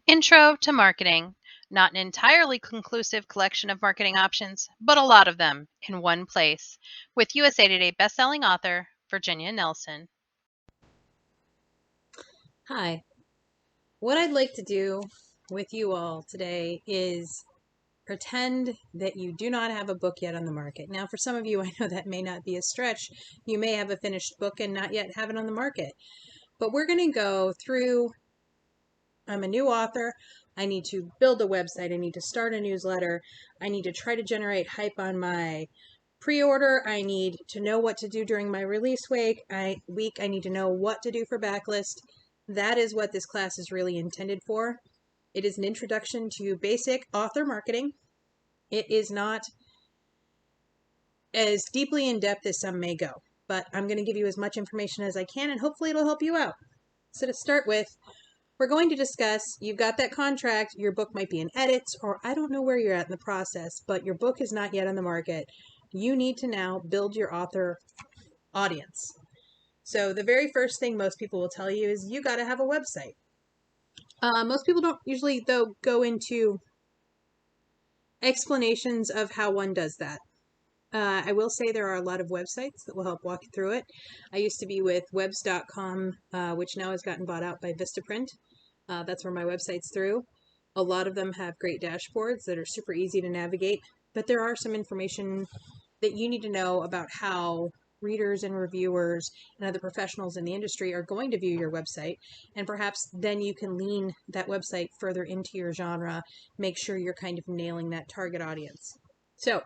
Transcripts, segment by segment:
Intro to Marketing. Not an entirely conclusive collection of marketing options, but a lot of them in one place. With USA Today bestselling author Virginia Nelson. Hi. What I'd like to do with you all today is pretend that you do not have a book yet on the market. Now, for some of you, I know that may not be a stretch. You may have a finished book and not yet have it on the market. But we're going to go through, I'm a new author. I need to build a website. I need to start a newsletter. I need to try to generate hype on my pre-order. I need to know what to do during my release week. I need to know what to do for backlist. That is what this class is really intended for. It is an introduction to basic author marketing. It is not as deeply in depth as some may go, but I'm going to give you as much information as I can, and hopefully it'll help you out. So to start with, we're going to discuss, you've got that contract, your book might be in edits, or I don't know where you're at in the process, but your book is not yet on the market. You need to now build your author audience. So the very first thing most people will tell you is you got to have a website. Most people don't usually, though, go into explanations of how one does that. I will say there are a lot of websites that will help walk you through it. I used to be with webs.com, which now has gotten bought out by Vistaprint. That's where my website's through. A lot of them have great dashboards that are super easy to navigate, but there are some information that you need to know about how readers and reviewers and other professionals in the industry are going to view your website, and perhaps then you can lean that website further into your genre, make sure you're kind of nailing that target audience. So,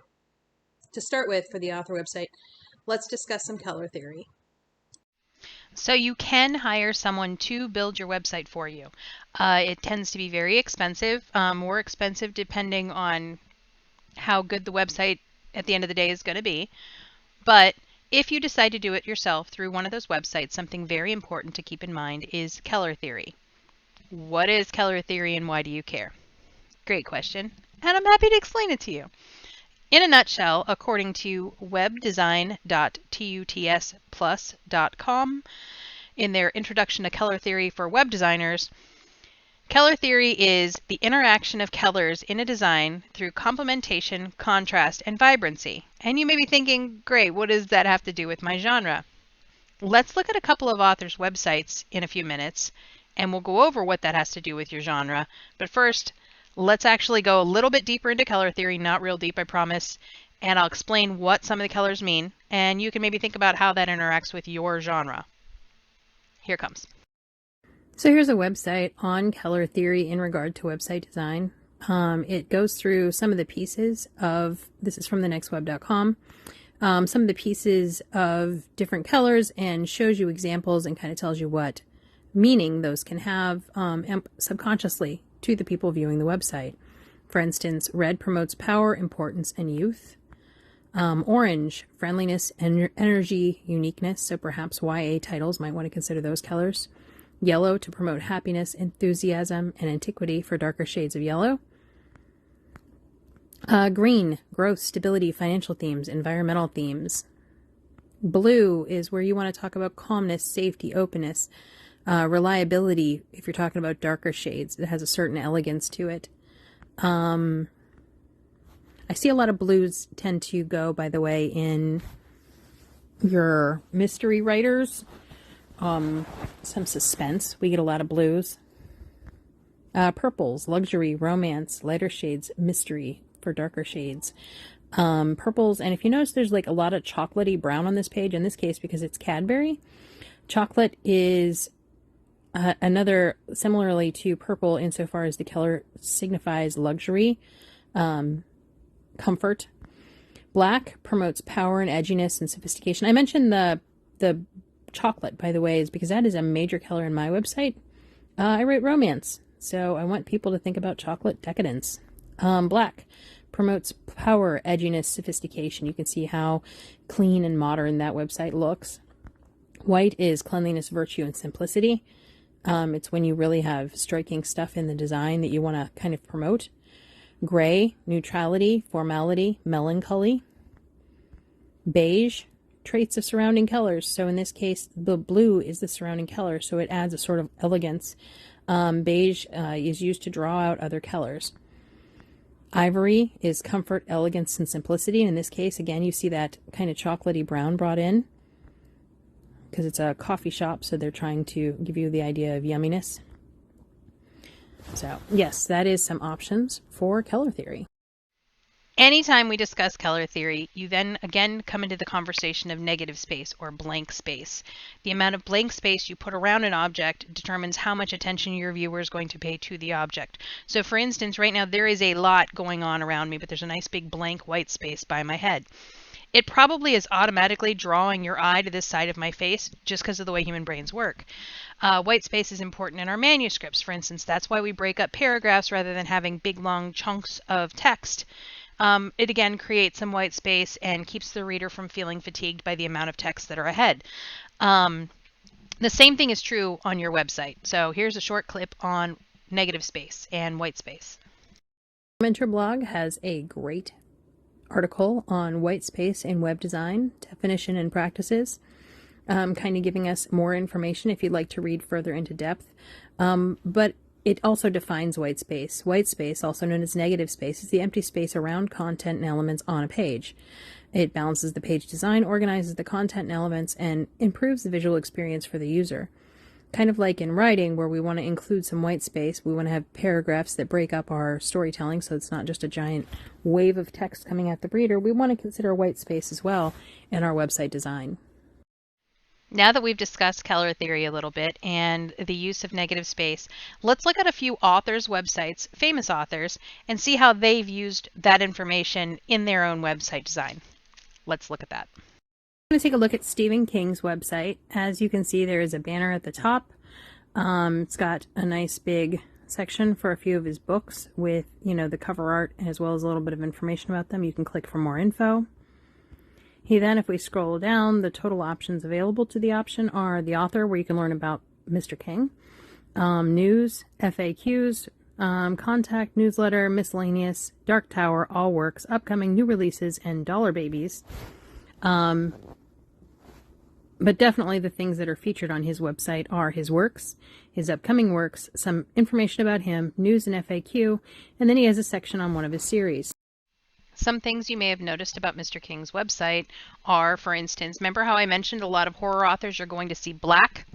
to start with, for the author website, let's discuss some color theory. So you can hire someone to build your website for you. It tends to be very expensive, more expensive depending on how good the website at the end of the day is going to be. But if you decide to do it yourself through one of those websites, something very important to keep in mind is color theory. What is color theory and why do you care? Great question, and I'm happy to explain it to you. In a nutshell, according to webdesign.tutsplus.com, in their Introduction to Color Theory for Web Designers, color theory is the interaction of colors in a design through complementation, contrast, and vibrancy. And you may be thinking, great, what does that have to do with my genre? Let's look at a couple of authors' websites in a few minutes, and we'll go over what that has to do with your genre. But first, let's actually go a little bit deeper into color theory, not real deep, I promise, and I'll explain what some of the colors mean, and you can maybe think about how that interacts with your genre. Here comes. So here's a website on color theory in regard to website design. It goes through some of the pieces of, this is from thenextweb.com, some of the pieces of different colors and shows you examples and kind of tells you what meaning those can have subconsciously to the people viewing the website. For instance, red promotes power, importance, and youth. Orange, friendliness, energy, uniqueness, so perhaps YA titles might want to consider those colors. Yellow to promote happiness, enthusiasm, and antiquity for darker shades of yellow. Green, growth, stability, financial themes, environmental themes. Blue is where you want to talk about calmness, safety, openness, reliability. If you're talking about darker shades, it has a certain elegance to it. I see a lot of blues tend to go, by the way, in your mystery writers. Some suspense. We get a lot of blues. Purples, luxury, romance, lighter shades, mystery for darker shades. Purples, and if you notice there's like a lot of chocolatey brown on this page, in this case because it's Cadbury. Chocolate is another, similarly to purple insofar as the color signifies luxury, comfort. Black promotes power and edginess and sophistication. I mentioned the chocolate, by the way, is because that is a major color in my website. I write romance, so I want people to think about chocolate decadence. Black promotes power, edginess, sophistication. You can see how clean and modern that website looks. White is cleanliness, virtue, and simplicity. It's when you really have striking stuff in the design that you want to kind of promote. Gray, neutrality, formality, melancholy. Beige traits of surrounding colors. So in this case, the blue is the surrounding color, so it adds a sort of elegance. Beige is used to draw out other colors. Ivory is comfort, elegance, and simplicity. And in this case, again, you see that kind of chocolatey brown brought in because it's a coffee shop, so they're trying to give you the idea of yumminess. So yes, that is some options for color theory. Anytime we discuss color theory, you then again come into the conversation of negative space or blank space. The amount of blank space you put around an object determines how much attention your viewer is going to pay to the object. So for instance, right now there is a lot going on around me, but there's a nice big blank white space by my head. It probably is automatically drawing your eye to this side of my face just because of the way human brains work. White space is important in our manuscripts, for instance. That's why we break up paragraphs rather than having big long chunks of text. It again creates some white space and keeps the reader from feeling fatigued by the amount of text that are ahead. The same thing is true on your website. So here's a short clip on negative space and white space. Mentor blog has a great article on white space in web design, definition and practices, kind of giving us more information if you'd like to read further into depth. But it also defines white space. White space, also known as negative space, is the empty space around content and elements on a page. It balances the page design, organizes the content and elements, and improves the visual experience for the user. Kind of like in writing, where we want to include some white space, we want to have paragraphs that break up our storytelling so it's not just a giant wave of text coming at the reader. We want to consider white space as well in our website design. Now that we've discussed color theory a little bit and the use of negative space, let's look at a few authors' websites, famous authors, and see how they've used that information in their own website design. Let's look at that. I'm going to take a look at Stephen King's website. As you can see, there is a banner at the top. It's got a nice big section for a few of his books with, the cover art as well as a little bit of information about them. You can click for more info. If we scroll down, the total options available to the option are the author, where you can learn about Mr. King, news, FAQs, contact, newsletter, miscellaneous, Dark Tower, all works, upcoming new releases, and dollar babies. But definitely the things that are featured on his website are his works, his upcoming works, some information about him, news and FAQ, and then he has a section on one of his series. Some things you may have noticed about Mr. King's website are, for instance, remember how I mentioned a lot of horror authors are going to see black?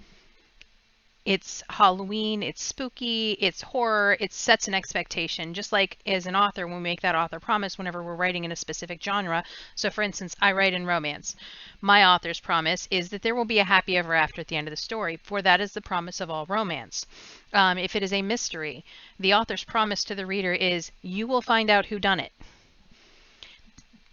It's Halloween, it's spooky, it's horror, it sets an expectation. Just like as an author, when we make that author promise whenever we're writing in a specific genre. So for instance, I write in romance. My author's promise is that there will be a happy ever after at the end of the story, for that is the promise of all romance. If it is a mystery, the author's promise to the reader is, you will find out who done it.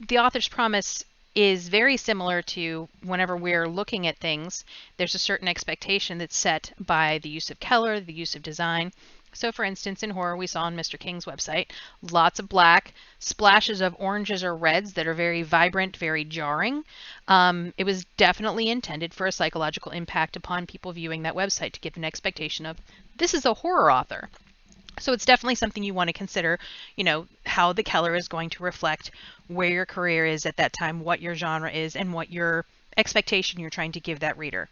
The author's promise is very similar to whenever we're looking at things, there's a certain expectation that's set by the use of color, the use of design. So for instance, in horror, we saw on Mr. King's website, lots of black, splashes of oranges or reds that are very vibrant, very jarring. It was definitely intended for a psychological impact upon people viewing that website to give an expectation of, this is a horror author. So it's definitely something you want to consider, how the color is going to reflect where your career is at that time, what your genre is, and what your expectation you're trying to give that reader.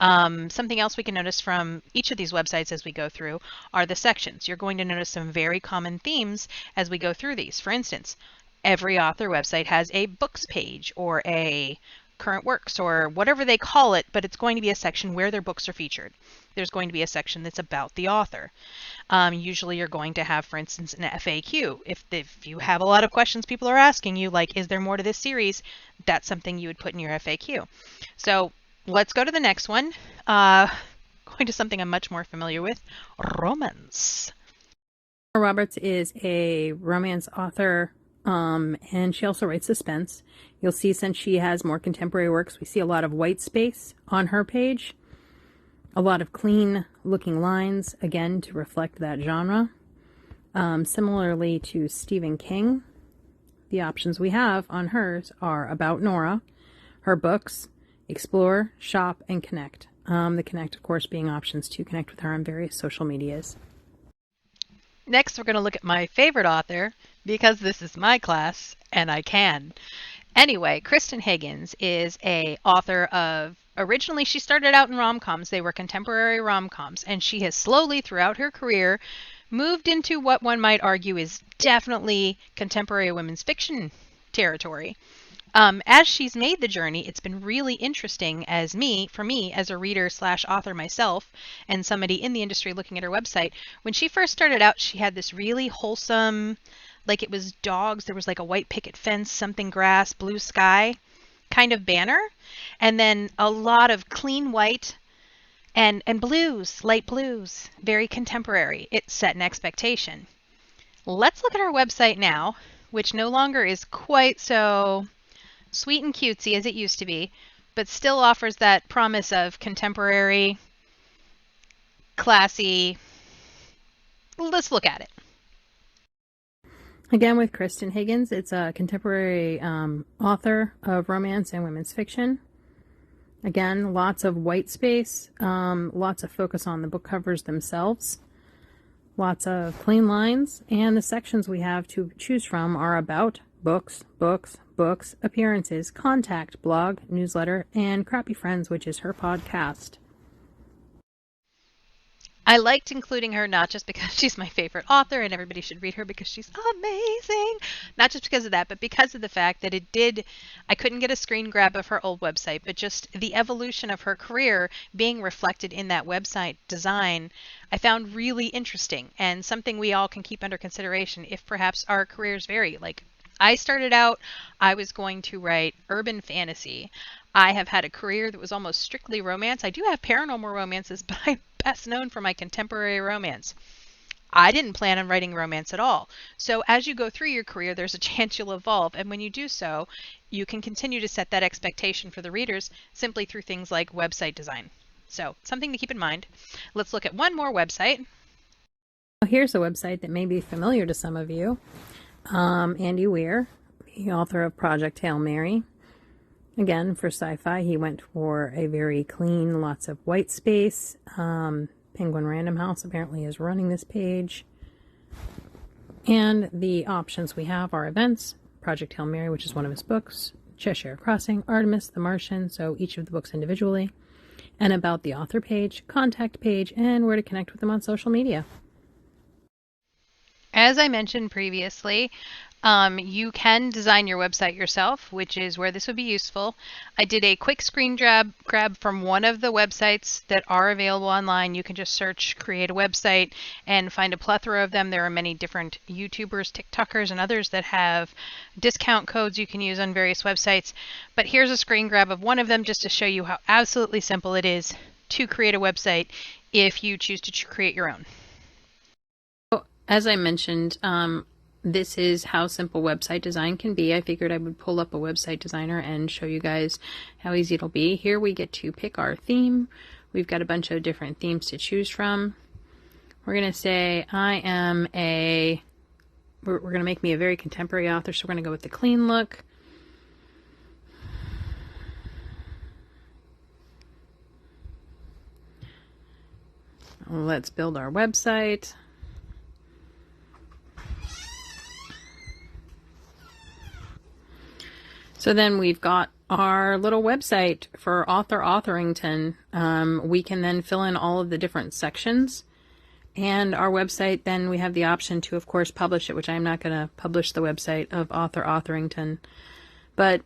Something else we can notice from each of these websites as we go through are the sections. You're going to notice some very common themes as we go through these. For instance, every author website has a books page or a current works or whatever they call it, but it's going to be a section where their books are featured. There's going to be a section that's about the author. Usually you're going to have, for instance, an FAQ. If you have a lot of questions people are asking you, like, is there more to this series? That's something you would put in your FAQ. So let's go to the next one. Going to something I'm much more familiar with, romance. Roberts is a romance author, and she also writes suspense. You'll see, since she has more contemporary works, we see a lot of white space on her page. A lot of clean looking lines, again, to reflect that genre. Similarly to Stephen King, the options we have on hers are About Nora, her books, Explore, Shop, and Connect. The Connect, of course, being options to connect with her on various social medias. Next, we're going to look at my favorite author, because this is my class, and I can. Anyway, Kristen Higgins is a author of, originally she started out in rom-coms. They were contemporary rom-coms, and she has slowly throughout her career moved into what one might argue is definitely contemporary women's fiction territory. As she's made the journey, it's been really interesting for me as a reader slash author myself and somebody in the industry looking at her website. When she first started out, she had this really wholesome, like it was dogs, there was like a white picket fence, something grass, blue sky kind of banner. And then a lot of clean white and blues, light blues, very contemporary. It set an expectation. Let's look at her website now, which no longer is quite so sweet and cutesy as it used to be, but still offers that promise of contemporary, classy. Let's look at it. Again, with Kristen Higgins, it's a contemporary author of romance and women's fiction. Again, lots of white space, lots of focus on the book covers themselves, lots of clean lines, and the sections we have to choose from are about books, appearances, contact, blog, newsletter, and Crappy Friends, which is her podcast. I liked including her not just because she's my favorite author and everybody should read her because she's amazing, not just because of that, but because of the fact that I couldn't get a screen grab of her old website, but just the evolution of her career being reflected in that website design, I found really interesting and something we all can keep under consideration if perhaps our careers vary. Like, I started out, I was going to write urban fantasy. I have had a career that was almost strictly romance. I do have paranormal romances, but I'm best known for my contemporary romance. I didn't plan on writing romance at all. So as you go through your career, there's a chance you'll evolve. And when you do so, you can continue to set that expectation for the readers simply through things like website design. So something to keep in mind. Let's look at one more website. Here's a website that may be familiar to some of you. Andy Weir, the author of Project Hail Mary. Again, for sci-fi, he went for a very clean, lots of white space. Penguin Random House apparently is running this page. And the options we have are events, Project Hail Mary, which is one of his books, Cheshire Crossing, Artemis, The Martian, so each of the books individually, and about the author page, contact page, and where to connect with them on social media. As I mentioned previously, you can design your website yourself, which is where this would be useful. I did a quick screen grab from one of the websites that are available online. You can just search create a website and find a plethora of them. There are many different YouTubers, TikTokers, and others that have discount codes you can use on various websites. But here's a screen grab of one of them just to show you how absolutely simple it is to create a website if you choose to create your own. As I mentioned, this is how simple website design can be. I figured I would pull up a website designer and show you guys how easy it'll be. Here we get to pick our theme. We've got a bunch of different themes to choose from. We're going to say we're going to make me a very contemporary author, so we're going to go with the clean look. Let's build our website. So then we've got our little website for Author Authorington. We can then fill in all of the different sections. And our website, then we have the option to, of course, publish it, which I'm not going to publish the website of Author Authorington. But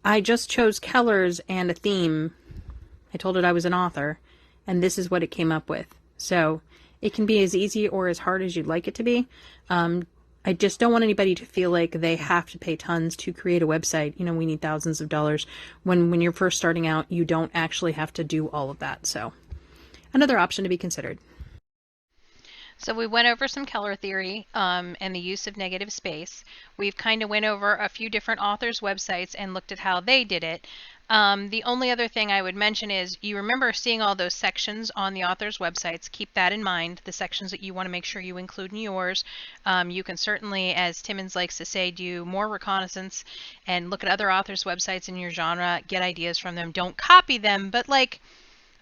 I just chose colors and a theme. I told it I was an author, and this is what it came up with. So it can be as easy or as hard as you'd like it to be. I just don't want anybody to feel like they have to pay tons to create a website. You know, we need thousands of dollars. When you're first starting out, you don't actually have to do all of that. So another option to be considered. So we went over some color theory and the use of negative space. We've kind of went over a few different authors' websites and looked at how they did it. The only other thing I would mention is you remember seeing all those sections on the author's websites. Keep that in mind, the sections that you want to make sure you include in yours. You can certainly, as Timmons likes to say, do more reconnaissance and look at other authors' websites in your genre, get ideas from them. Don't copy them, but like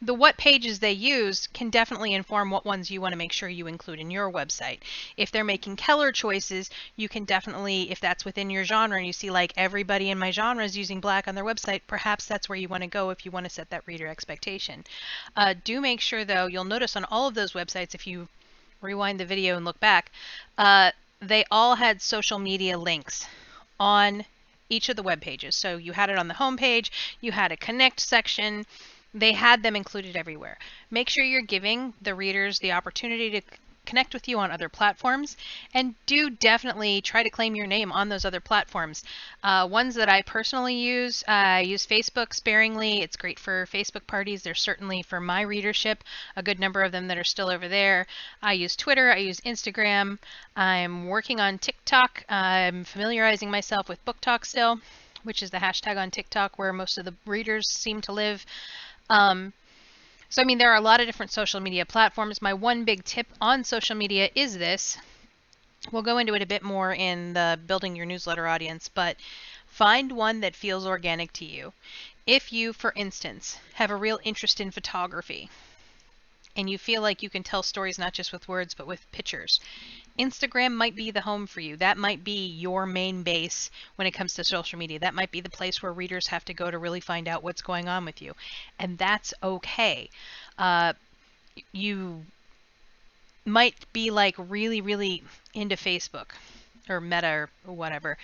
the what pages they use can definitely inform what ones you want to make sure you include in your website. If they're making color choices, you can definitely, if that's within your genre and you see like everybody in my genre is using black on their website, perhaps that's where you want to go if you want to set that reader expectation. Do make sure though, you'll notice on all of those websites, if you rewind the video and look back, they all had social media links on each of the web pages. So you had it on the home page, you had a connect section, they had them included everywhere. Make sure you're giving the readers the opportunity to connect with you on other platforms, and do definitely try to claim your name on those other platforms. Ones that I personally use, I use Facebook sparingly. It's great for Facebook parties. There's certainly, for my readership, a good number of them that are still over there. I use Twitter, I use Instagram. I'm working on TikTok. I'm familiarizing myself with Book Talk still, which is the hashtag on TikTok where most of the readers seem to live. So, I mean, there are a lot of different social media platforms. My one big tip on social media is this. We'll go into it a bit more in the building your newsletter audience, but find one that feels organic to you. If you, for instance, have a real interest in photography and you feel like you can tell stories not just with words but with pictures, Instagram might be the home for you. That might be your main base when it comes to social media. That might be the place where readers have to go to really find out what's going on with you. And that's okay. You might be like really, really into Facebook or Meta or whatever.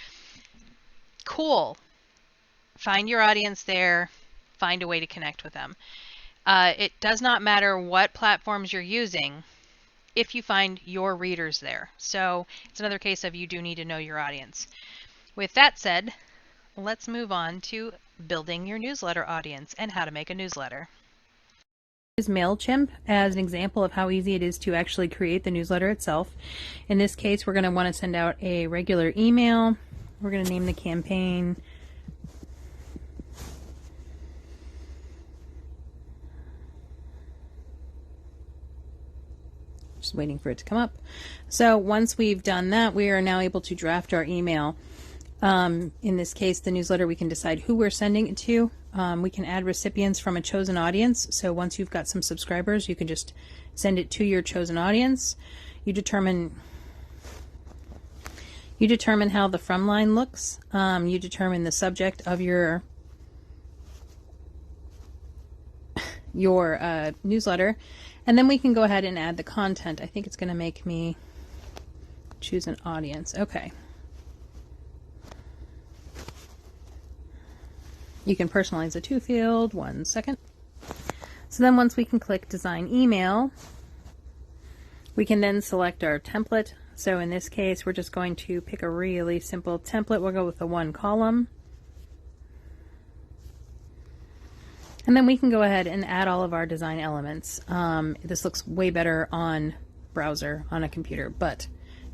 Cool. Find your audience there. Find a way to connect with them. It does not matter what platforms you're using if you find your readers there. So it's another case of you do need to know your audience. With that said, let's move on to building your newsletter audience and how to make a newsletter. Use MailChimp as an example of how easy it is to actually create the newsletter itself. In this case, we're going to want to send out a regular email. We're going to name the campaign just waiting for it to come up. So once we've done that, we are now able to draft our email. In this case, the newsletter, we can decide who we're sending it to. We can add recipients from a chosen audience. So once you've got some subscribers, you can just send it to your chosen audience. You determine how the from line looks. You determine the subject of your newsletter, and then we can go ahead and add the content. I think it's going to make me choose an audience. Okay. You can personalize the to field. 1 second. So then once we can click design email, we can then select our template. So in this case, we're just going to pick a really simple template. We'll go with the 1 column. And then we can go ahead and add all of our design elements. This looks way better on browser on a computer, but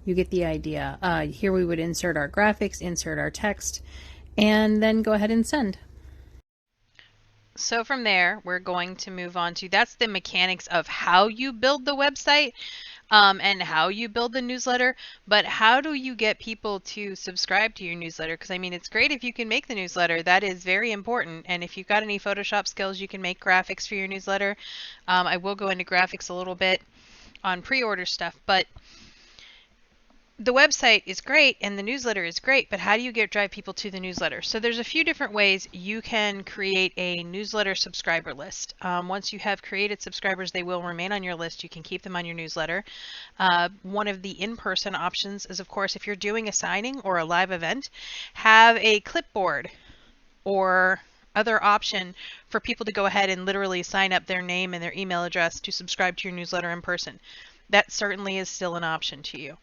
you get the idea. Here we would insert our graphics, insert our text, and then go ahead and send. So from there, we're going to move on to, that's the mechanics of how you build the website and how you build the newsletter, but how do you get people to subscribe to your newsletter? Because I mean, it's great if you can make the newsletter. That is very important. And if you've got any Photoshop skills, you can make graphics for your newsletter. I will go into graphics a little bit on pre-order stuff, but the website is great and the newsletter is great, but how do you drive people to the newsletter? So there's a few different ways you can create a newsletter subscriber list. Once you have created subscribers, they will remain on your list. You can keep them on your newsletter. One of the in-person options is, of course, if you're doing a signing or a live event, have a clipboard or other option for people to go ahead and literally sign up their name and their email address to subscribe to your newsletter in person. That certainly is still an option to you.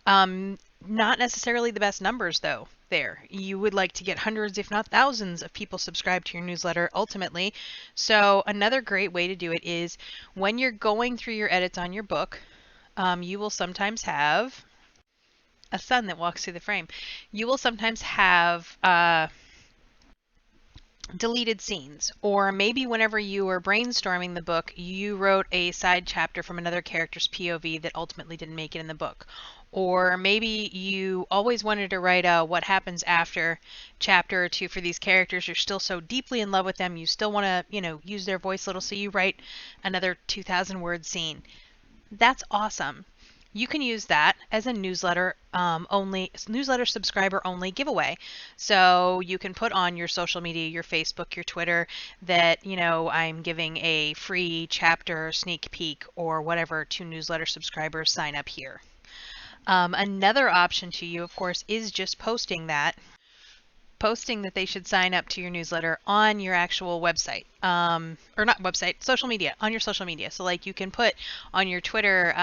Not necessarily the best numbers though there. You would like to get hundreds, if not thousands, of people subscribed to your newsletter ultimately. So another great way to do it is when you're going through your edits on your book, you will sometimes have a sun that walks through the frame. You will sometimes have deleted scenes, or maybe whenever you were brainstorming the book, you wrote a side chapter from another character's POV that ultimately didn't make it in the book. Or maybe you always wanted to write a what happens after chapter or two for these characters. You're still so deeply in love with them. You still want to, use their voice a little, so you write another 2,000 word scene. That's awesome. You can use that as a newsletter newsletter subscriber only giveaway. So you can put on your social media, your Facebook, your Twitter, that, I'm giving a free chapter sneak peek or whatever to newsletter subscribers. Sign up here. Another option to you, of course, is just posting that they should sign up to your newsletter on your actual website, or not website, social media, on your social media. So like you can put on your Twitter,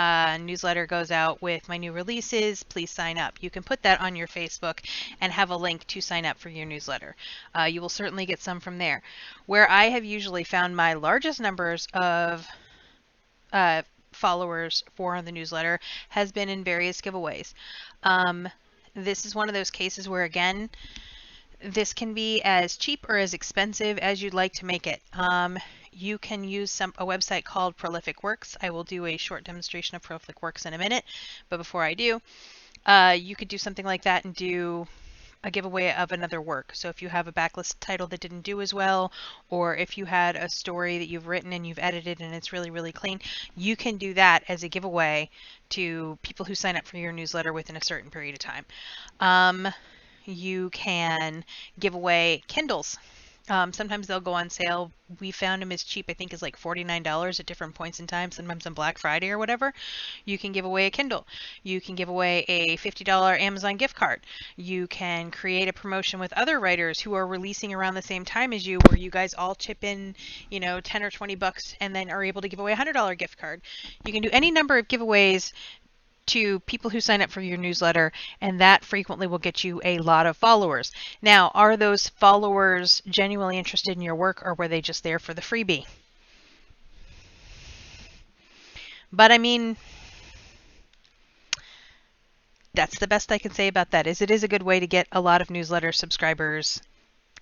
newsletter goes out with my new releases, please sign up. You can put that on your Facebook and have a link to sign up for your newsletter. You will certainly get some from there. Where I have usually found my largest numbers of followers for the newsletter has been in various giveaways. This is one of those cases where, again, this can be as cheap or as expensive as you'd like to make it. You can use a website called Prolific Works. I will do a short demonstration of Prolific Works in a minute, but before I do, you could do something like that and do a giveaway of another work. So if you have a backlist title that didn't do as well, or if you had a story that you've written and you've edited and it's really, really clean, you can do that as a giveaway to people who sign up for your newsletter within a certain period of time. You can give away Kindles. Sometimes they'll go on sale. We found them as cheap, I think, as like $49 at different points in time, sometimes on Black Friday or whatever. You can give away a Kindle. You can give away a $50 Amazon gift card. You can create a promotion with other writers who are releasing around the same time as you, where you guys all chip in, 10 or 20 bucks and then are able to give away a $100 gift card. You can do any number of giveaways to people who sign up for your newsletter, and that frequently will get you a lot of followers. Now, are those followers genuinely interested in your work, or were they just there for the freebie? But I mean, that's the best I can say about that. It is a good way to get a lot of newsletter subscribers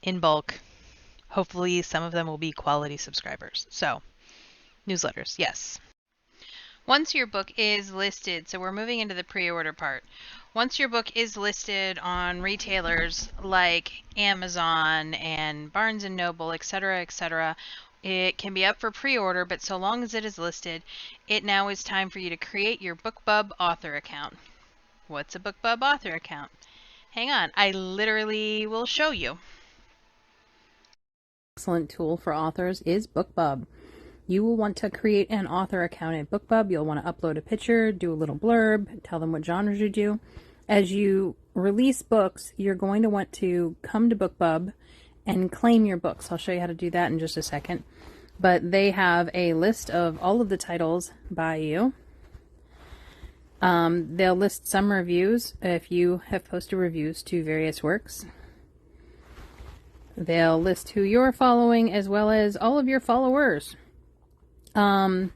in bulk. Hopefully some of them will be quality subscribers. So, newsletters, yes. Once your book is listed, so we're moving into the pre-order part. Once your book is listed on retailers like Amazon and Barnes & Noble, etc., it can be up for pre-order, but so long as it is listed, it now is time for you to create your BookBub author account. What's a BookBub author account? Hang on, I literally will show you. Excellent tool for authors is BookBub. You will want to create an author account at BookBub. You'll want to upload a picture, do a little blurb, tell them what genres you do. As you release books, you're going to want to come to BookBub and claim your books. I'll show you how to do that in just a second. But they have a list of all of the titles by you. They'll list some reviews if you have posted reviews to various works. They'll list who you're following as well as all of your followers. The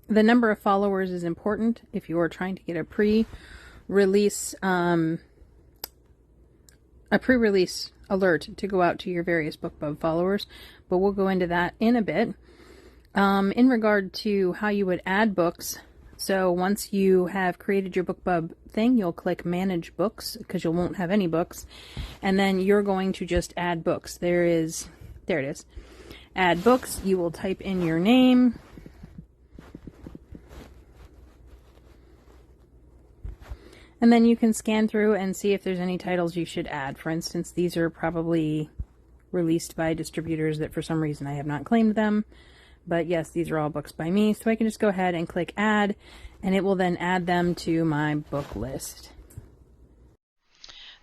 number of followers is important if you are trying to get a pre-release alert to go out to your various BookBub followers, but we'll go into that in a bit. In regard to how you would add books, so once you have created your BookBub thing, you'll click Manage Books because you won't have any books, and then you're going to just add books. There it is. Add books. You will type in your name. And then you can scan through and see if there's any titles you should add. For instance, these are probably released by distributors that for some reason I have not claimed them. But yes, these are all books by me. So I can just go ahead and click add, and it will then add them to my book list.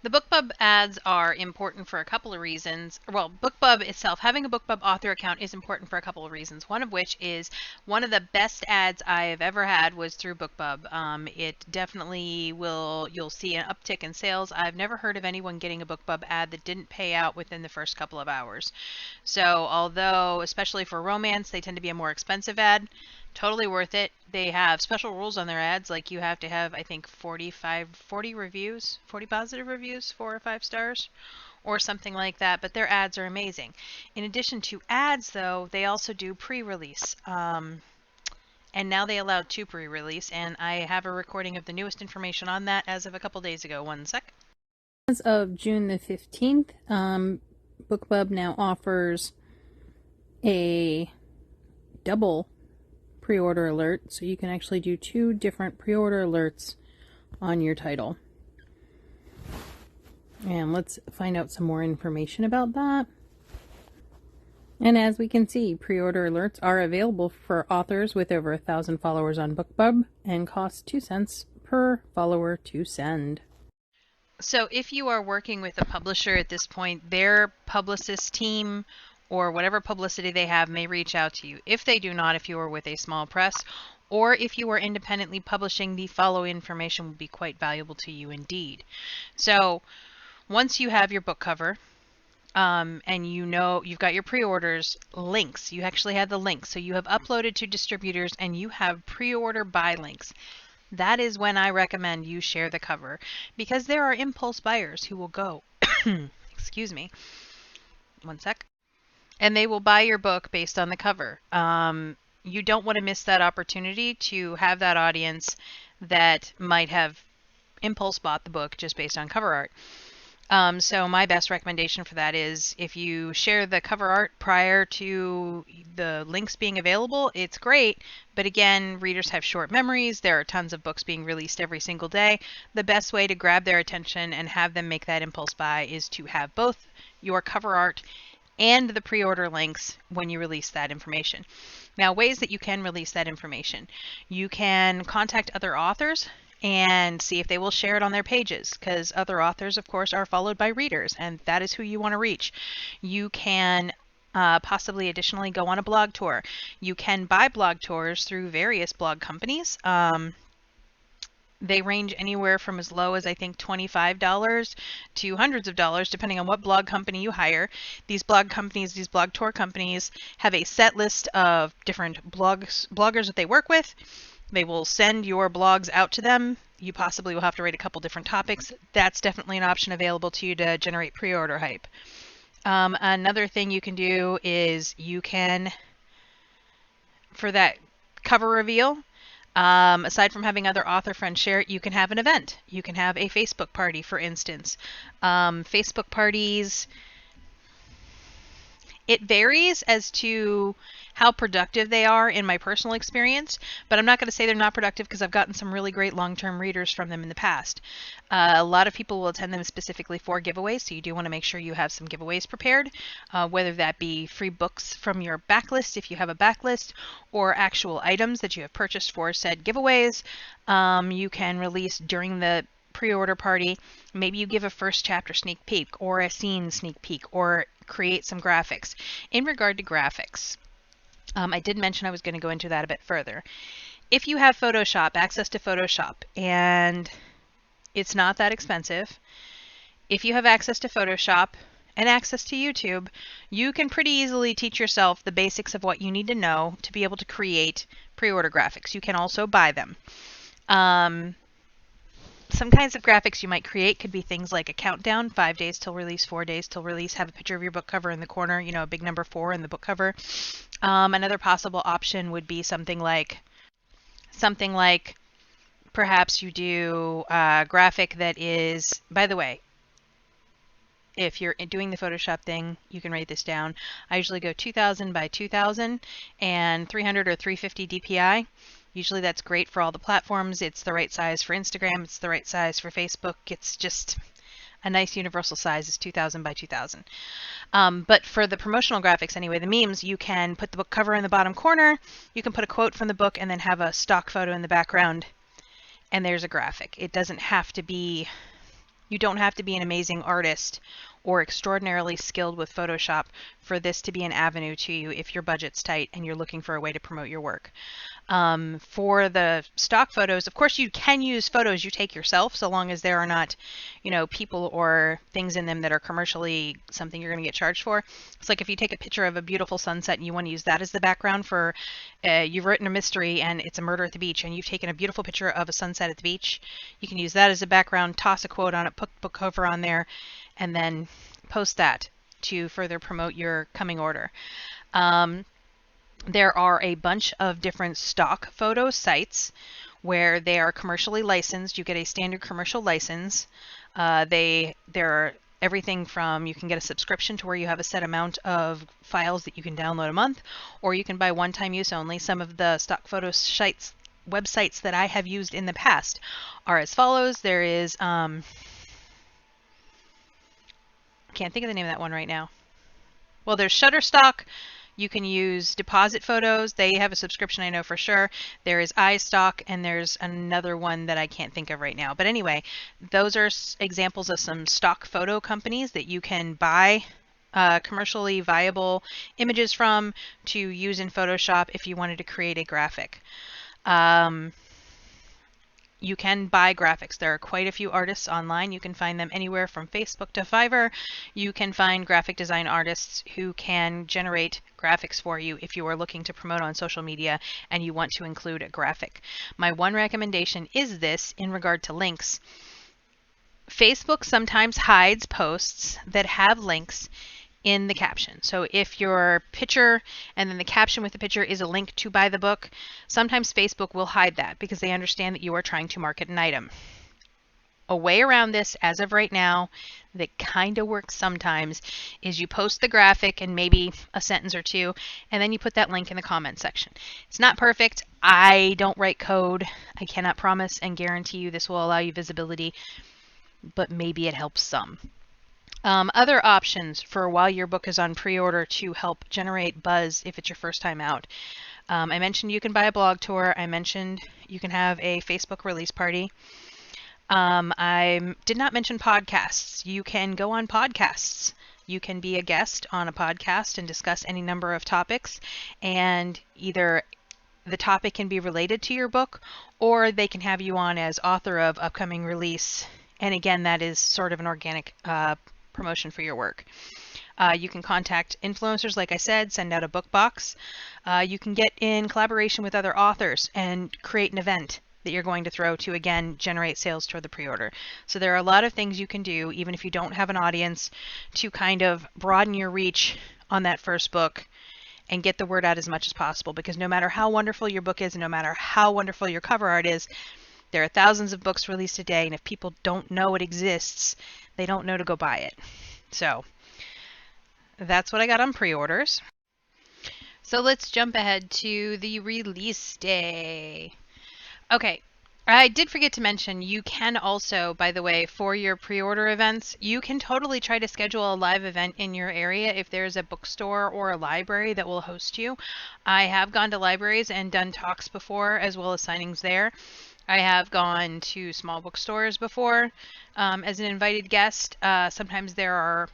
The BookBub ads are important for a couple of reasons. Well, BookBub itself, having a BookBub author account is important for a couple of reasons. One of which is one of the best ads I have ever had was through BookBub. It definitely you'll see an uptick in sales. I've never heard of anyone getting a BookBub ad that didn't pay out within the first couple of hours. So although, especially for romance, they tend to be a more expensive ad, totally worth it. They have special rules on their ads, like you have to have, I think, 40 positive reviews, 4 or 5 stars, or something like that, but their ads are amazing. In addition to ads, though, they also do pre-release. And now they allow 2 pre-release, and I have a recording of the newest information on that as of a couple days ago. One sec. As of June the 15th, BookBub now offers a double pre-order alert, so you can actually do 2 different pre-order alerts on your title. And let's find out some more information about that. And as we can see, pre-order alerts are available for authors with over 1,000 followers on BookBub and cost 2 cents per follower to send. So if you are working with a publisher at this point, their publicist team or whatever publicity they have may reach out to you. If they do not, if you are with a small press, or if you are independently publishing, the following information will be quite valuable to you indeed. So once you have your book cover, and you know you've got your pre-orders links, you actually have the links, so you have uploaded to distributors and you have pre-order buy links. That is when I recommend you share the cover, because there are impulse buyers who will go, excuse me, one sec, and they will buy your book based on the cover. You don't want to miss that opportunity to have that audience that might have impulse bought the book just based on cover art. So my best recommendation for that is if you share the cover art prior to the links being available, it's great. But again, readers have short memories. There are tons of books being released every single day. The best way to grab their attention and have them make that impulse buy is to have both your cover art and the pre-order links when you release that information. Now, ways that you can release that information. You can contact other authors and see if they will share it on their pages, because other authors, of course, are followed by readers, and that is who you want to reach. You can possibly additionally go on a blog tour. You can buy blog tours through various blog companies. They range anywhere from as low as, I think, $25 to hundreds of dollars, depending on what blog company you hire. These blog companies, these blog tour companies, have a set list of different bloggers that they work with. They will send your blogs out to them. You possibly will have to rate a couple different topics. That's definitely an option available to you to generate pre-order hype. Another thing you can do is you can, for that cover reveal, aside from having other author friends share it, you can have an event. You can have a Facebook party, for instance. Facebook parties, it varies as to how productive they are in my personal experience, but I'm not going to say they're not productive because I've gotten some really great long-term readers from them in the past. A lot of people will attend them specifically for giveaways, so you do want to make sure you have some giveaways prepared, whether that be free books from your backlist if you have a backlist, or actual items that you have purchased for said giveaways. You can release during the pre-order party. Maybe you give a first chapter sneak peek or a scene sneak peek, or create some graphics. In regard to graphics, I did mention I was going to go into that a bit further. If you have Photoshop, access to Photoshop, and it's not that expensive, if you have access to Photoshop and access to YouTube, you can pretty easily teach yourself the basics of what you need to know to be able to create pre-order graphics. You can also buy them. Some kinds of graphics you might create could be things like a countdown, 5 days till release, 4 days till release, have a picture of your book cover in the corner, you know, a big number 4 in the book cover. Another possible option would be something like perhaps you do a graphic that is, by the way, if you're doing the Photoshop thing, you can write this down. I usually go 2000 by 2000 and 300 or 350 DPI. Usually that's great for all the platforms. It's the right size for Instagram. It's the right size for Facebook. It's just a nice universal size is 2000 by 2000. But for the promotional graphics anyway, the memes, you can put the book cover in the bottom corner. You can put a quote from the book and then have a stock photo in the background. And there's a graphic. It doesn't have to be, you don't have to be an amazing artist or extraordinarily skilled with Photoshop for this to be an avenue to you if your budget's tight and you're looking for a way to promote your work. For the stock photos, of course, you can use photos you take yourself, so long as there are not, you know, people or things in them that are commercially something you're going to get charged for. It's like if you take a picture of a beautiful sunset and you want to use that as the background for, you've written a mystery and it's a murder at the beach and you've taken a beautiful picture of a sunset at the beach. You can use that as a background, toss a quote on it, put book cover on there, and then post that to further promote your coming order. There are a bunch of different stock photo sites where they are commercially licensed. You get a standard commercial license. There are everything from, you can get a subscription to where you have a set amount of files that you can download a month, or you can buy one-time use only. Some of the stock photo sites, websites that I have used in the past are as follows. There is, can't think of the name of that one right now. Well, there's Shutterstock. You can use Deposit Photos. They have a subscription, I know for sure. There is iStock, and there's another one that I can't think of right now. But anyway, those are examples of some stock photo companies that you can buy commercially viable images from to use in Photoshop if you wanted to create a graphic. You can buy graphics. There are quite a few artists online. You can find them anywhere from Facebook to Fiverr. You can find graphic design artists who can generate graphics for you if you are looking to promote on social media and you want to include a graphic. My one recommendation is this in regard to links. Facebook sometimes hides posts that have links in the caption. So if your picture and then the caption with the picture is a link to buy the book, sometimes Facebook will hide that because they understand that you are trying to market an item. A way around this, as of right now, that kind of works sometimes, is you post the graphic and maybe a sentence or two, and then you put that link in the comment section. It's not perfect. I don't write code. I cannot promise and guarantee you this will allow you visibility, but maybe it helps some. Other options for while your book is on pre-order to help generate buzz if it's your first time out. I mentioned you can buy a blog tour. I mentioned you can have a Facebook release party. I did not mention podcasts. You can go on podcasts. You can be a guest on a podcast and discuss any number of topics, and either the topic can be related to your book or they can have you on as author of upcoming release. And again, that is sort of an organic promotion for your work. You can contact influencers, like I said, send out a book box. You can get in collaboration with other authors and create an event that you're going to throw to, again, generate sales toward the pre-order. So there are a lot of things you can do, even if you don't have an audience, to kind of broaden your reach on that first book and get the word out as much as possible. Because no matter how wonderful your book is and no matter how wonderful your cover art is, there are thousands of books released a day, and if people don't know it exists, they don't know to go buy it. So that's what I got on pre-orders. So let's jump ahead to the release day. Okay, I did forget to mention, you can also, by the way, for your pre-order events, you can totally try to schedule a live event in your area if there's a bookstore or a library that will host you. I have gone to libraries and done talks before, as well as signings there. I have gone to small bookstores before as an invited guest. Sometimes there are,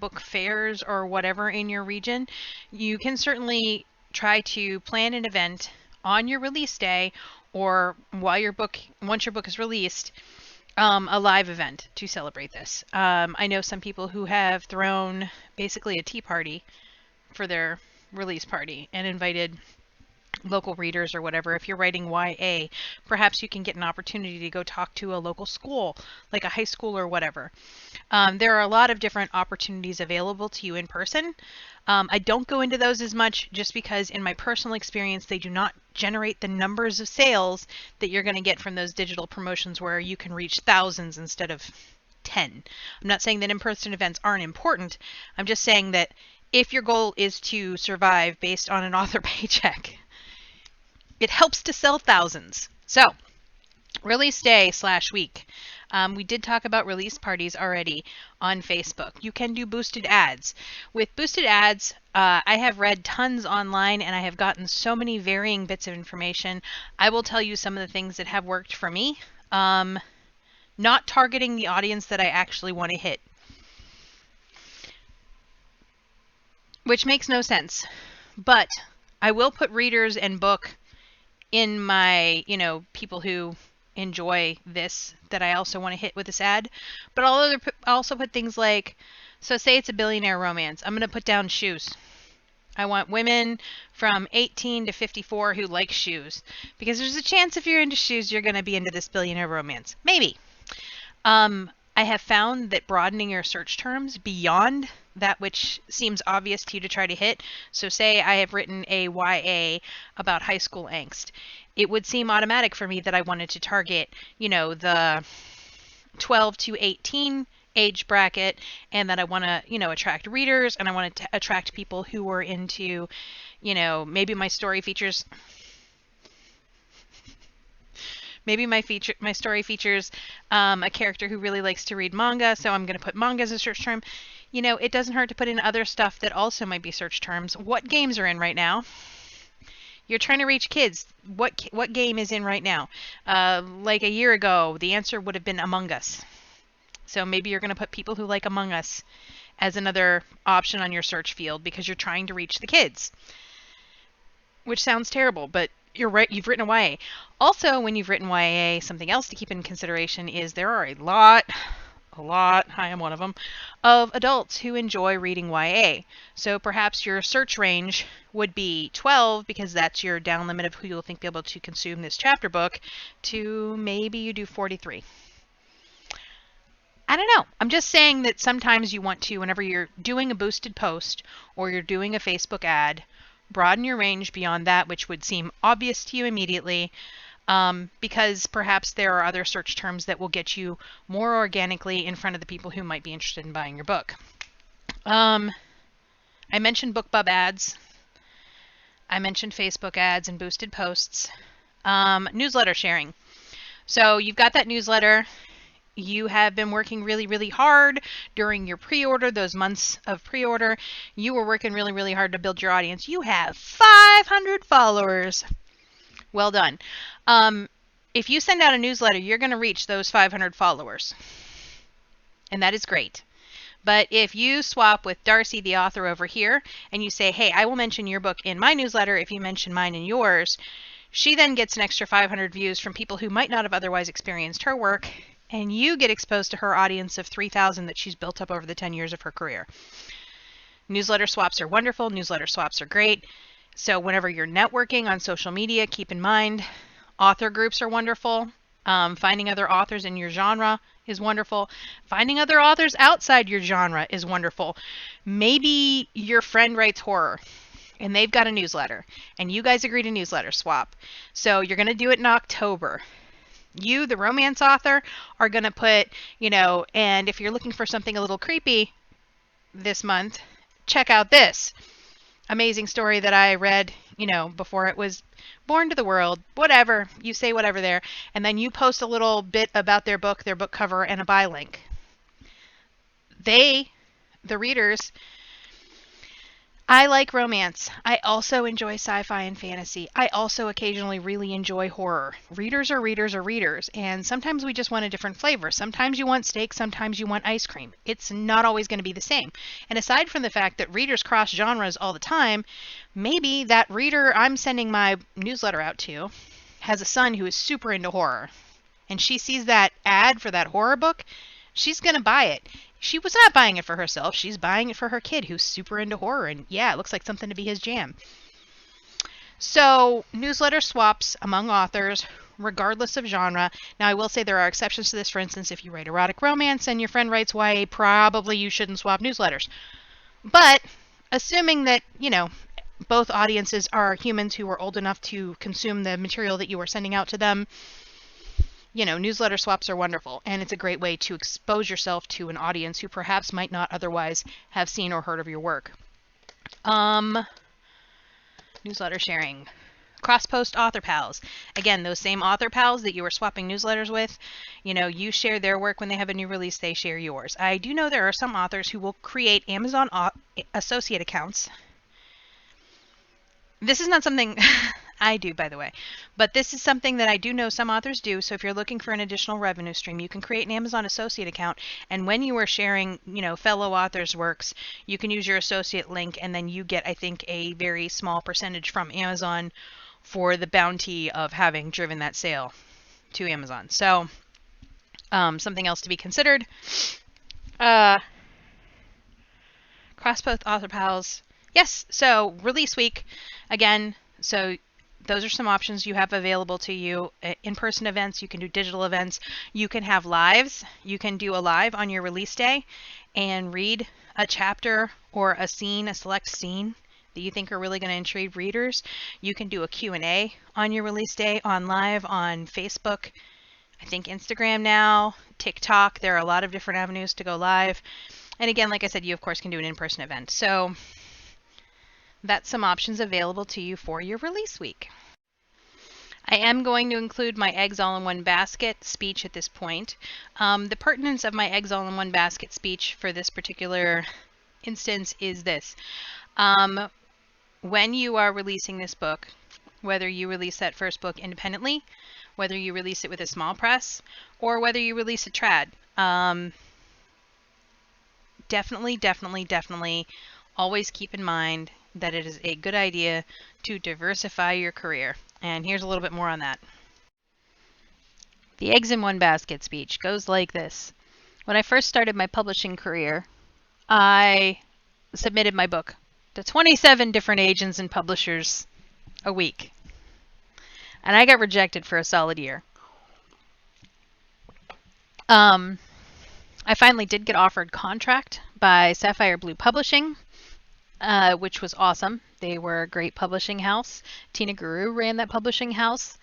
book fairs or whatever in your region. You can certainly try to plan an event on your release day or once your book is released, a live event to celebrate this. I know some people who have thrown basically a tea party for their release party and invited local readers or whatever. If you're writing YA, perhaps you can get an opportunity to go talk to a local school, like a high school or whatever. There are a lot of different opportunities available to you in person. I don't go into those as much just because in my personal experience, they do not generate the numbers of sales that you're going to get from those digital promotions where you can reach thousands instead of 10. I'm not saying that in-person events aren't important. I'm just saying that if your goal is to survive based on an author paycheck, it helps to sell thousands. So, release day / week. We did talk about release parties already on Facebook. You can do boosted ads. With boosted ads, I have read tons online and I have gotten so many varying bits of information. I will tell you some of the things that have worked for me. Not targeting the audience that I actually want to hit, which makes no sense. But I will put readers and book in my, people who enjoy this that I also want to hit with this ad. But I'll also put things like, so say it's a billionaire romance. I'm going to put down shoes. I want women from 18 to 54 who like shoes. Because there's a chance if you're into shoes, you're going to be into this billionaire romance. Maybe. I have found that broadening your search terms beyond that which seems obvious to you to try to hit. So say I have written a YA about high school angst. It would seem automatic for me that I wanted to target, the 12 to 18 age bracket, and that I want to, attract readers, and I want to attract people who are into, maybe my story features my story features a character who really likes to read manga, so I'm going to put manga as a search term. It doesn't hurt to put in other stuff that also might be search terms. What games are in right now? You're trying to reach kids. What game is in right now? Like a year ago, the answer would have been Among Us. So maybe you're going to put people who like Among Us as another option on your search field because you're trying to reach the kids. Which sounds terrible, but you're right, you've written a YA. Also, when you've written YA, something else to keep in consideration is there are a lot, I am one of them, of adults who enjoy reading YA. So perhaps your search range would be 12 because that's your down limit of who you'll think be able to consume this chapter book, to maybe you do 43. I don't know. I'm just saying that sometimes you want to, whenever you're doing a boosted post or you're doing a Facebook ad, broaden your range beyond that which would seem obvious to you immediately, because perhaps there are other search terms that will get you more organically in front of the people who might be interested in buying your book. I mentioned BookBub ads. I mentioned Facebook ads and boosted posts. Newsletter sharing. So you've got that newsletter. You have been working really, really hard during your pre-order, those months of pre-order. You were working really, really hard to build your audience. You have 500 followers. Well done. If you send out a newsletter, you're going to reach those 500 followers. And that is great. But if you swap with Darcy, the author over here, and you say, hey, I will mention your book in my newsletter if you mention mine in yours, she then gets an extra 500 views from people who might not have otherwise experienced her work, and you get exposed to her audience of 3,000 that she's built up over the 10 years of her career. Newsletter swaps are wonderful. Newsletter swaps are great. So whenever you're networking on social media, keep in mind author groups are wonderful. Finding other authors in your genre is wonderful. Finding other authors outside your genre is wonderful. Maybe your friend writes horror and they've got a newsletter and you guys agree to newsletter swap. So you're going to do it in October. You, the romance author, are going to put, and if you're looking for something a little creepy this month, check out this amazing story that I read, before it was born to the world, whatever. You say whatever there, and then you post a little bit about their book cover, and a buy link. The readers, I like romance. I also enjoy sci-fi and fantasy. I also occasionally really enjoy horror. Readers are readers are readers, and sometimes we just want a different flavor. Sometimes you want steak, sometimes you want ice cream. It's not always going to be the same. And aside from the fact that readers cross genres all the time, maybe that reader I'm sending my newsletter out to has a son who is super into horror, and she sees that ad for that horror book, she's going to buy it. She was not buying it for herself. She's buying it for her kid who's super into horror. And yeah, it looks like something to be his jam. So newsletter swaps among authors, regardless of genre. Now, I will say there are exceptions to this. For instance, if you write erotic romance and your friend writes YA, probably you shouldn't swap newsletters. But assuming that, both audiences are humans who are old enough to consume the material that you are sending out to them, newsletter swaps are wonderful, and it's a great way to expose yourself to an audience who perhaps might not otherwise have seen or heard of your work. Newsletter sharing. Cross-post author pals. Again, those same author pals that you were swapping newsletters with, you share their work when they have a new release, they share yours. I do know there are some authors who will create Amazon associate accounts. This is not something I do, by the way, but this is something that I do know some authors do. So if you're looking for an additional revenue stream, you can create an Amazon associate account. And when you are sharing, fellow authors' works, you can use your associate link, and then you get, I think, a very small percentage from Amazon for the bounty of having driven that sale to Amazon. So something else to be considered. Cross-post author pals. Yes, so release week, again, so those are some options you have available to you. In-person events, you can do digital events, you can have lives. You can do a live on your release day and read a chapter or a scene, a select scene that you think are really going to intrigue readers. You can do a Q&A on your release day on live on Facebook, I think Instagram now, TikTok. There are a lot of different avenues to go live. And again, like I said, you of course can do an in-person event. So that's some options available to you for your release week. I am going to include my eggs all in one basket speech at this point. The pertinence of my eggs all in one basket speech for this particular instance is this. When you are releasing this book, whether you release that first book independently, whether you release it with a small press, or whether you release a trad, definitely always keep in mind that it is a good idea to diversify your career. And here's a little bit more on that. The eggs in one basket speech goes like this. When I first started my publishing career, I submitted my book to 27 different agents and publishers a week. And I got rejected for a solid year. I finally did get offered contract by Sapphire Blue Publishing, which was awesome. They were a great publishing house. Tina Guru ran that publishing house.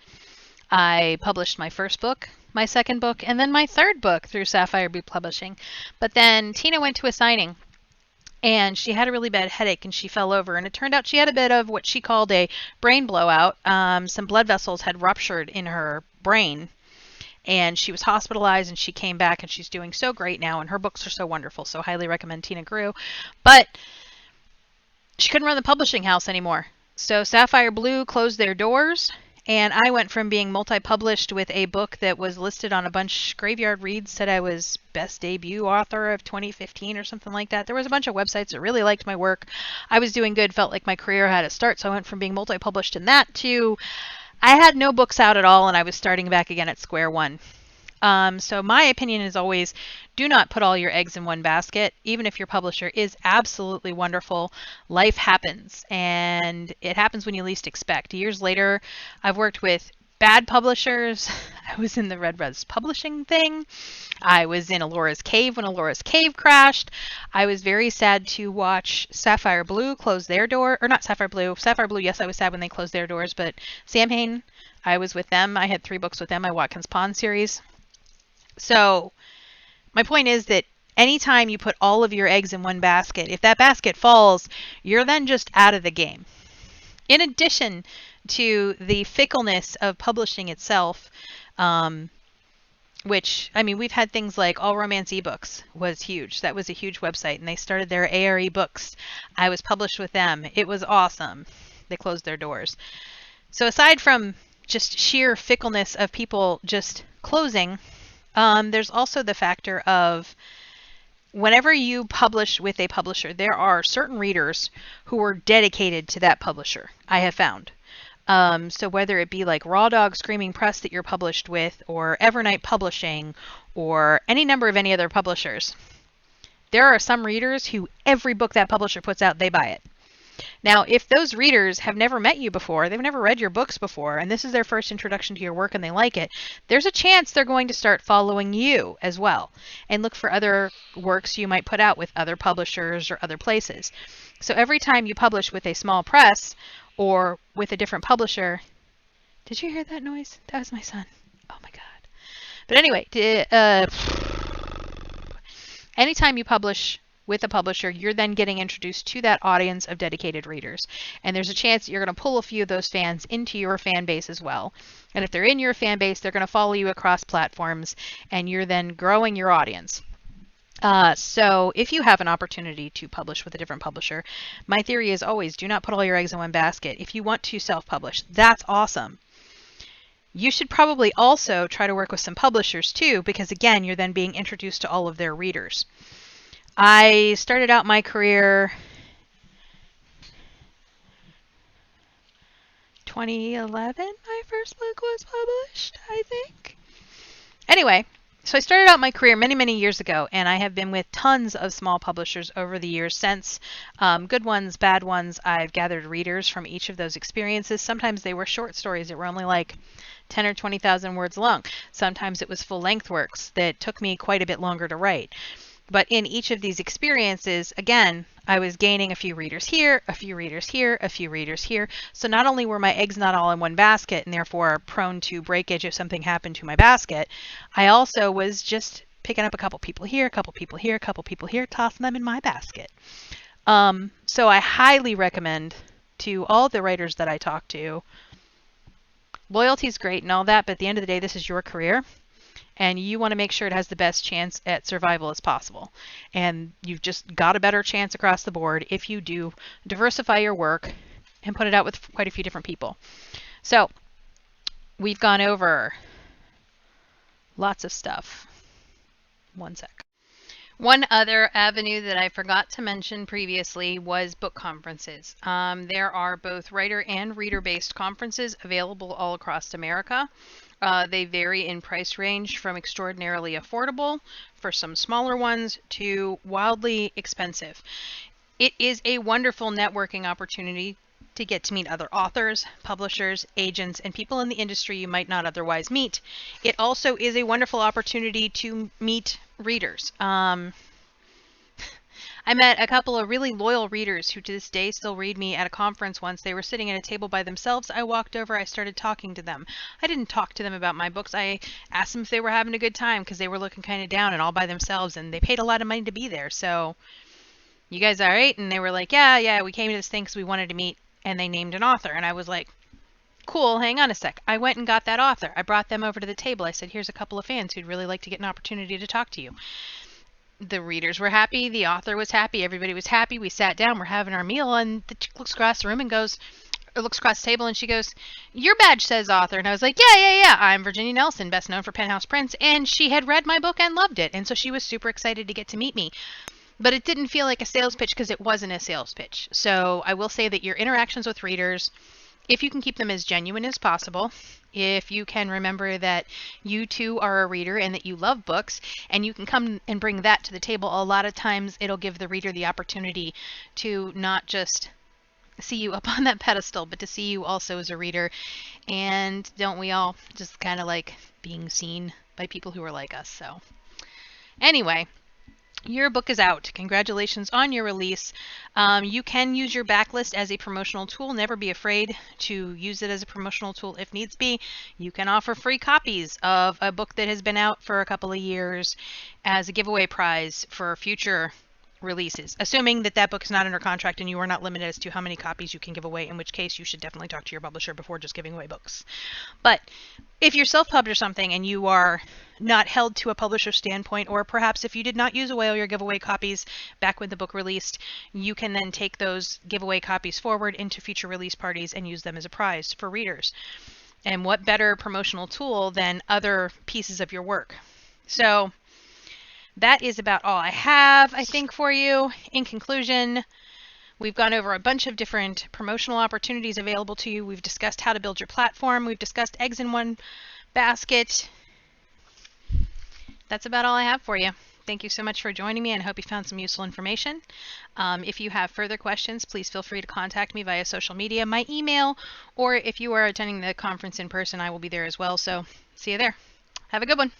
I published my first book, my second book, and then my third book through Sapphire Blue Publishing. But then Tina went to a signing, and she had a really bad headache, and she fell over. And it turned out she had a bit of what she called a brain blowout. Some blood vessels had ruptured in her brain, and she was hospitalized, and she came back, and she's doing so great now, and her books are so wonderful. So highly recommend Tina Guru. But she couldn't run the publishing house anymore. So Sapphire Blue closed their doors, and I went from being multi-published with a book that was listed on a bunch. Graveyard Reads said I was best debut author of 2015 or something like that. There was a bunch of websites that really liked my work. I was doing good, felt like my career had a start, so I went from being multi-published in that to I had no books out at all, and I was starting back again at square one. So my opinion is always, do not put all your eggs in one basket. Even if your publisher is absolutely wonderful, life happens, and it happens when you least expect. Years later, I've worked with bad publishers. I was in the Red Rose publishing thing. I was in Alora's Cave when Alora's Cave crashed. I was very sad to watch Sapphire Blue close their door, or not Sapphire Blue. Sapphire Blue, yes, I was sad when they closed their doors, but Samhain, I was with them. I had 3 books with them, my Watkins Pond series. So my point is that anytime you put all of your eggs in one basket, if that basket falls, you're then just out of the game. In addition to the fickleness of publishing itself, which, I mean, we've had things like All Romance eBooks was huge. That was a huge website, and they started their ARE books. I was published with them. It was awesome. They closed their doors. So aside from just sheer fickleness of people just closing, there's also the factor of whenever you publish with a publisher, there are certain readers who are dedicated to that publisher, I have found. So whether it be like Raw Dog Screaming Press that you're published with, or Evernight Publishing, or any number of any other publishers, there are some readers who every book that publisher puts out, they buy it. Now, if those readers have never met you before, they've never read your books before, and this is their first introduction to your work and they like it, there's a chance they're going to start following you as well and look for other works you might put out with other publishers or other places. So every time you publish with a small press or with a different publisher, did you hear that noise? That was my son. Oh my God. But anyway, anytime you publish with a publisher, you're then getting introduced to that audience of dedicated readers. And there's a chance that you're going to pull a few of those fans into your fan base as well. And if they're in your fan base, they're going to follow you across platforms, and you're then growing your audience. So if you have an opportunity to publish with a different publisher, my theory is always do not put all your eggs in one basket. If you want to self-publish, that's awesome. You should probably also try to work with some publishers too, because again, you're then being introduced to all of their readers. I started out my career 2011, my first book was published, I think. Anyway, So I started out my career many, many years ago, and I have been with tons of small publishers over the years since. Good ones, bad ones. I've gathered readers from each of those experiences. Sometimes they were short stories that were only like 10 or 20,000 words long. Sometimes it was full-length works that took me quite a bit longer to write. But in each of these experiences, again, I was gaining a few readers here, a few readers here, a few readers here. So not only were my eggs not all in one basket and therefore prone to breakage if something happened to my basket, I also was just picking up a couple people here, a couple people here, a couple people here, tossing them in my basket. So I highly recommend to all the writers that I talk to, loyalty is great and all that, but at the end of the day, this is your career. And you want to make sure it has the best chance at survival as possible. And you've just got a better chance across the board if you do diversify your work and put it out with quite a few different people. So we've gone over lots of stuff. One sec. One other avenue that I forgot to mention previously was book conferences. There are both writer and reader-based conferences available all across America. They vary in price range from extraordinarily affordable for some smaller ones to wildly expensive. It is a wonderful networking opportunity to get to meet other authors, publishers, agents, and people in the industry you might not otherwise meet. It also is a wonderful opportunity to meet readers. I met a couple of really loyal readers who to this day still read me at a conference once. They were sitting at a table by themselves. I walked over, I started talking to them. I didn't talk to them about my books. I asked them if they were having a good time because they were looking kind of down and all by themselves, and they paid a lot of money to be there. So, you guys all right? And they were like, yeah, we came to this thing because we wanted to meet, and they named an author. And I was like, cool, hang on a sec. I went and got that author. I brought them over to the table. I said, here's a couple of fans who'd really like to get an opportunity to talk to you. The readers were happy, the author was happy, everybody was happy. We sat down, we're having our meal, and the chick looks across the room and goes, or looks across the table and she goes, your badge says author. And I was like, yeah, I'm Virginia Nelson, best known for Penthouse Prince. And she had read my book and loved it. And so she was super excited to get to meet me. But it didn't feel like a sales pitch because it wasn't a sales pitch. So I will say that your interactions with readers, if you can keep them as genuine as possible, if you can remember that you too are a reader and that you love books, and you can come and bring that to the table, a lot of times it'll give the reader the opportunity to not just see you up on that pedestal, but to see you also as a reader. And don't we all just kind of like being seen by people who are like us? So anyway, your book is out. Congratulations on your release. You can use your backlist as a promotional tool. Never be afraid to use it as a promotional tool if needs be. You can offer free copies of a book that has been out for a couple of years as a giveaway prize for future releases, assuming that that book is not under contract and you are not limited as to how many copies you can give away, in which case you should definitely talk to your publisher before just giving away books. But if you're self-published something and you are not held to a publisher standpoint, or perhaps if you did not use away all your giveaway copies back when the book released, you can then take those giveaway copies forward into future release parties and use them as a prize for readers. And what better promotional tool than other pieces of your work? So that is about all I have, I think, for you. In conclusion, we've gone over a bunch of different promotional opportunities available to you. We've discussed how to build your platform. We've discussed eggs in one basket. That's about all I have for you. Thank you so much for joining me, and I hope you found some useful information. If you have further questions, please feel free to contact me via social media, my email, or if you are attending the conference in person, I will be there as well. So see you there. Have a good one.